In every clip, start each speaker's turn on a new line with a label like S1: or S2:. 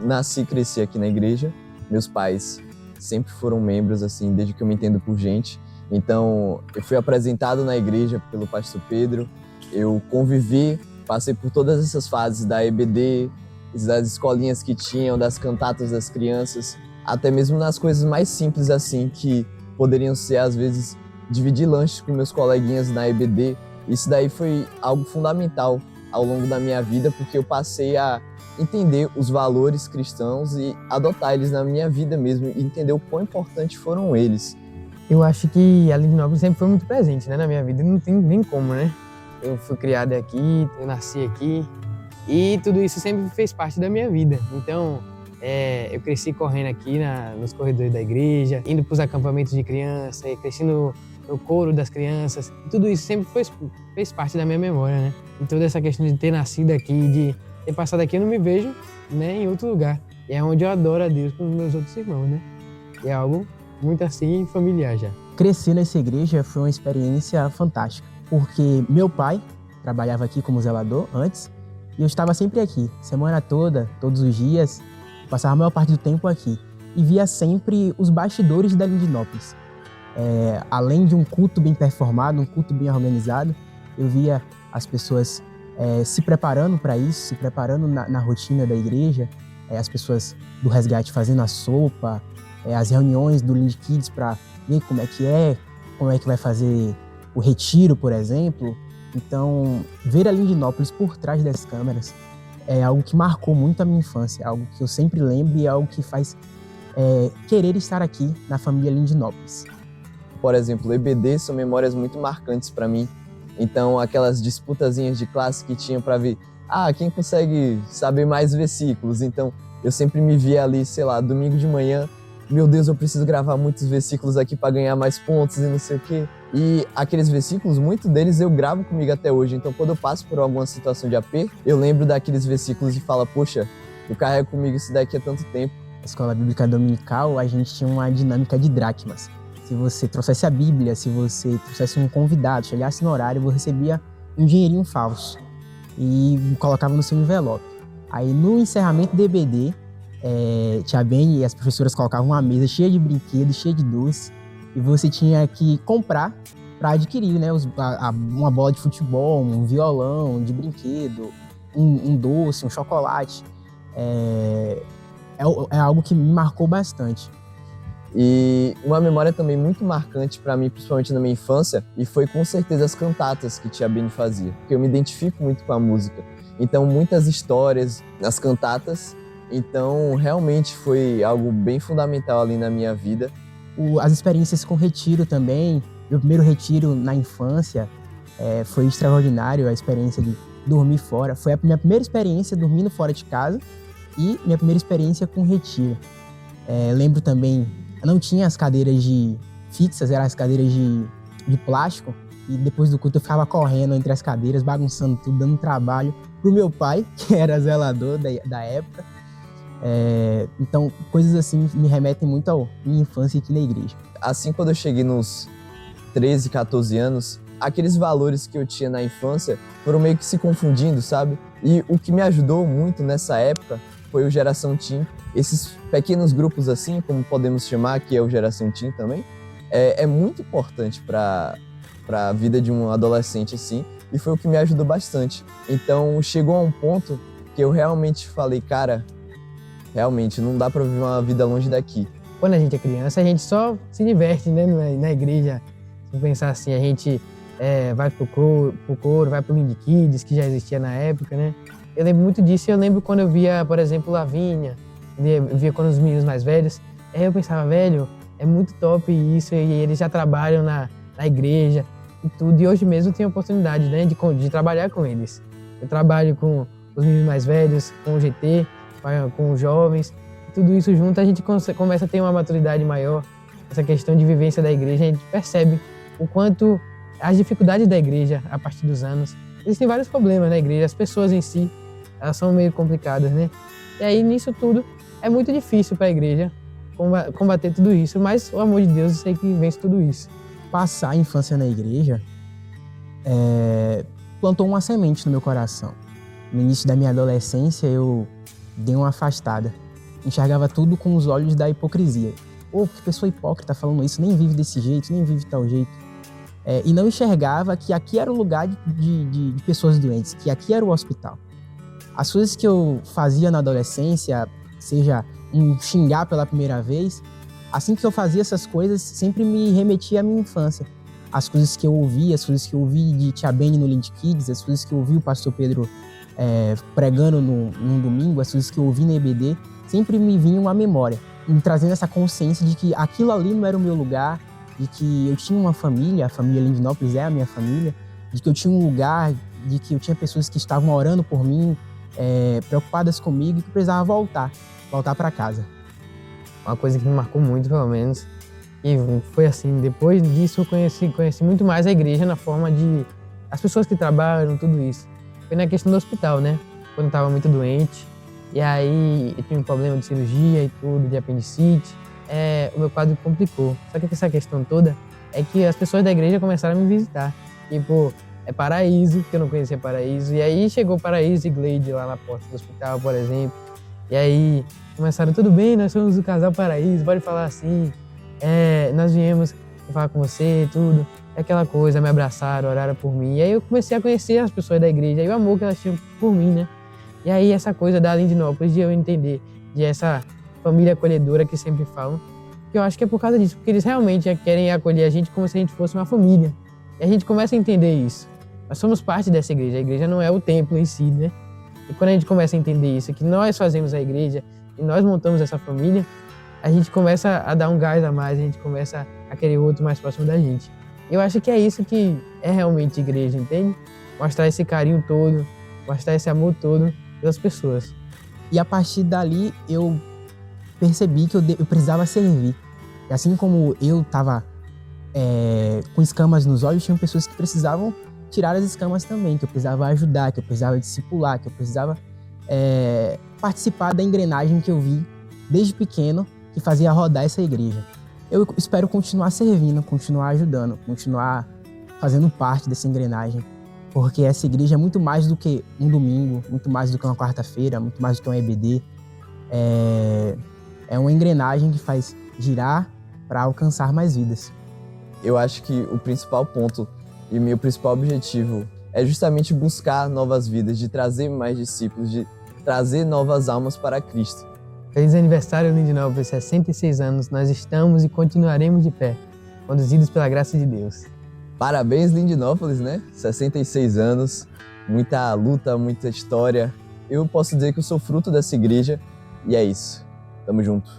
S1: nasci e cresci aqui na igreja. Meus pais sempre foram membros, assim, desde que eu me entendo por gente. Então, eu fui apresentado na igreja pelo pastor Pedro. Eu convivi, passei por todas essas fases da EBD, das escolinhas que tinham, das cantatas das crianças, até mesmo nas coisas mais simples, assim, que poderiam ser, às vezes, dividir lanches com meus coleguinhas na EBD. Isso daí foi algo fundamental ao longo da minha vida, porque eu passei a entender os valores cristãos e adotar eles na minha vida mesmo, e entender o quão importantes foram eles.
S2: Eu acho que a Lindinópolis sempre foi muito presente, né, na minha vida, não tem nem como, né? Eu fui criado aqui, eu nasci aqui, e tudo isso sempre fez parte da minha vida. Então, eu cresci correndo aqui nos corredores da igreja, indo para os acampamentos de criança, cresci no coro das crianças. Tudo isso sempre fez parte da minha memória, né? E toda essa questão de ter nascido aqui, de ter passado aqui, eu não me vejo, né, em outro lugar. E é onde eu adoro a Deus com os meus outros irmãos, né? E é algo muito assim familiar já.
S3: Crescer nessa igreja foi uma experiência fantástica, porque meu pai trabalhava aqui como zelador antes, e eu estava sempre aqui, semana toda, todos os dias, passava a maior parte do tempo aqui, e via sempre os bastidores da Lindinópolis. Além de um culto bem performado, um culto bem organizado, eu via as pessoas se preparando para isso, se preparando na rotina da igreja, as pessoas do resgate fazendo a sopa, as reuniões do Lind Kids para ver como é que vai fazer o retiro, por exemplo. Então, ver a Lindinópolis por trás das câmeras é algo que marcou muito a minha infância, algo que eu sempre lembro e é algo que faz querer estar aqui na família Lindinópolis.
S1: Por exemplo, EBD são memórias muito marcantes para mim. Então, aquelas disputazinhas de classe que tinha para ver, quem consegue saber mais versículos. Então, eu sempre me via ali, sei lá, domingo de manhã, meu Deus, eu preciso gravar muitos versículos aqui para ganhar mais pontos e não sei o quê. E aqueles versículos, muitos deles eu gravo comigo até hoje. Então, quando eu passo por alguma situação de aperto, eu lembro daqueles versículos e falo, poxa, eu carrego comigo isso daqui há tanto tempo.
S3: Na escola bíblica dominical, a gente tinha uma dinâmica de dracmas. Se você trouxesse a Bíblia, se você trouxesse um convidado, chegasse no horário, você recebia um dinheirinho falso e colocava no seu envelope. Aí, no encerramento do EBD, tia Ben e as professoras colocavam uma mesa cheia de brinquedos, cheia de doces, e você tinha que comprar para adquirir, né, uma bola de futebol, um violão de brinquedo, um doce, um chocolate. É algo que me marcou bastante.
S1: E uma memória também muito marcante para mim, principalmente na minha infância, e foi com certeza as cantatas que tia Beni fazia, porque eu me identifico muito com a música. Então, muitas histórias nas cantatas. Então, realmente foi algo bem fundamental ali na minha vida.
S3: As experiências com retiro também. Meu primeiro retiro na infância foi extraordinário, a experiência de dormir fora. Foi a minha primeira experiência dormindo fora de casa e minha primeira experiência com retiro. Lembro também, não tinha as cadeiras fixas, eram as cadeiras de plástico. E depois do culto eu ficava correndo entre as cadeiras, bagunçando tudo, dando trabalho pro meu pai, que era zelador da época. Então, coisas assim me remetem muito à minha infância aqui na igreja.
S1: Assim, quando eu cheguei nos 13, 14 anos, aqueles valores que eu tinha na infância foram meio que se confundindo, sabe? E o que me ajudou muito nessa época foi o Geração Teen. Esses pequenos grupos assim, como podemos chamar, que é o Geração Teen também, é muito importante para a vida de um adolescente assim, e foi o que me ajudou bastante. Então, chegou a um ponto que eu realmente falei, cara, realmente, não dá pra viver uma vida longe daqui.
S2: Quando a gente é criança, a gente só se diverte, né, na igreja. Se pensar assim, a gente vai pro coro, vai pro Lind Kids, que já existia na época, né? Eu lembro muito disso, eu lembro quando eu via, por exemplo, Lavínia, eu via quando os meninos mais velhos, aí eu pensava, velho, é muito top isso, e eles já trabalham na igreja e tudo, e hoje mesmo eu tenho a oportunidade, né, de trabalhar com eles. Eu trabalho com os meninos mais velhos, com o GT, com os jovens, tudo isso junto a gente começa a ter uma maturidade maior, essa questão de vivência da igreja, a gente percebe o quanto as dificuldades da igreja a partir dos anos. Existem vários problemas na igreja, as pessoas em si, elas são meio complicadas, né? E aí nisso tudo é muito difícil para a igreja combater tudo isso, mas o amor de Deus eu sei que vence tudo isso.
S3: Passar a infância na igreja plantou uma semente no meu coração. No início da minha adolescência eu dei uma afastada enxergava tudo com os olhos da hipocrisia. Pô, que pessoa hipócrita falando isso, nem vive desse jeito, nem vive de tal jeito. E não enxergava que aqui era o lugar de pessoas doentes, que aqui era o hospital. As coisas que eu fazia na adolescência, seja um xingar pela primeira vez, assim que eu fazia essas coisas, sempre me remetia à minha infância. As coisas que eu ouvi, as coisas que eu ouvi de Tia Beni no Lind Kids, as coisas que eu ouvi o pastor Pedro pregando num domingo, as coisas que eu ouvi na EBD, sempre me vinham à memória, me trazendo essa consciência de que aquilo ali não era o meu lugar, de que eu tinha uma família, a família Lindinópolis é a minha família, de que eu tinha um lugar, de que eu tinha pessoas que estavam orando por mim, preocupadas comigo e que eu precisava voltar para casa.
S2: Uma coisa que me marcou muito, pelo menos, e foi assim, depois disso eu conheci muito mais a igreja na forma de as pessoas que trabalham, tudo isso. Foi na questão do hospital, né? Quando eu estava muito doente, e aí eu tinha um problema de cirurgia e tudo, de apendicite, o meu quadro complicou. Só que essa questão toda é que as pessoas da igreja começaram a me visitar. Tipo, Paraíso, que eu não conhecia Paraíso, e aí chegou Paraíso e Gleide lá na porta do hospital, por exemplo. E aí começaram, tudo bem, nós somos o casal Paraíso, pode falar assim, nós viemos falar com você, tudo. Aquela coisa, me abraçaram, oraram por mim. E aí eu comecei a conhecer as pessoas da igreja, e o amor que elas tinham por mim, né? E aí essa coisa da Lindinópolis, de eu entender, de essa família acolhedora que sempre falam, que eu acho que é por causa disso, porque eles realmente querem acolher a gente como se a gente fosse uma família. E a gente começa a entender isso. Nós somos parte dessa igreja, a igreja não é o templo em si, né? E quando a gente começa a entender isso, que nós fazemos a igreja, e nós montamos essa família, a gente começa a dar um gás a mais, a gente começa a querer outro mais próximo da gente. Eu acho que é isso que é realmente igreja, entende? Mostrar esse carinho todo, mostrar esse amor todo pelas pessoas.
S3: E a partir dali eu percebi que eu precisava servir. E assim como eu estava com escamas nos olhos, tinham pessoas que precisavam tirar as escamas também, que eu precisava ajudar, que eu precisava discipular, que eu precisava participar da engrenagem que eu vi desde pequeno que fazia rodar essa igreja. Eu espero continuar servindo, continuar ajudando, continuar fazendo parte dessa engrenagem, porque essa igreja é muito mais do que um domingo, muito mais do que uma quarta-feira, muito mais do que um EBD. É uma engrenagem que faz girar para alcançar mais vidas.
S1: Eu acho que o principal ponto e o meu principal objetivo é justamente buscar novas vidas, de trazer mais discípulos, de trazer novas almas para Cristo.
S2: Feliz aniversário, Lindinópolis, 66 anos, nós estamos e continuaremos de pé, conduzidos pela graça de Deus.
S1: Parabéns, Lindinópolis, né? 66 anos, muita luta, muita história. Eu posso dizer que eu sou fruto dessa igreja e é isso. Tamo junto.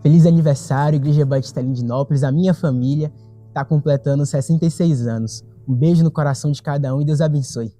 S3: Feliz aniversário, Igreja Batista Lindinópolis, a minha família está completando 66 anos. Um beijo no coração de cada um e Deus abençoe.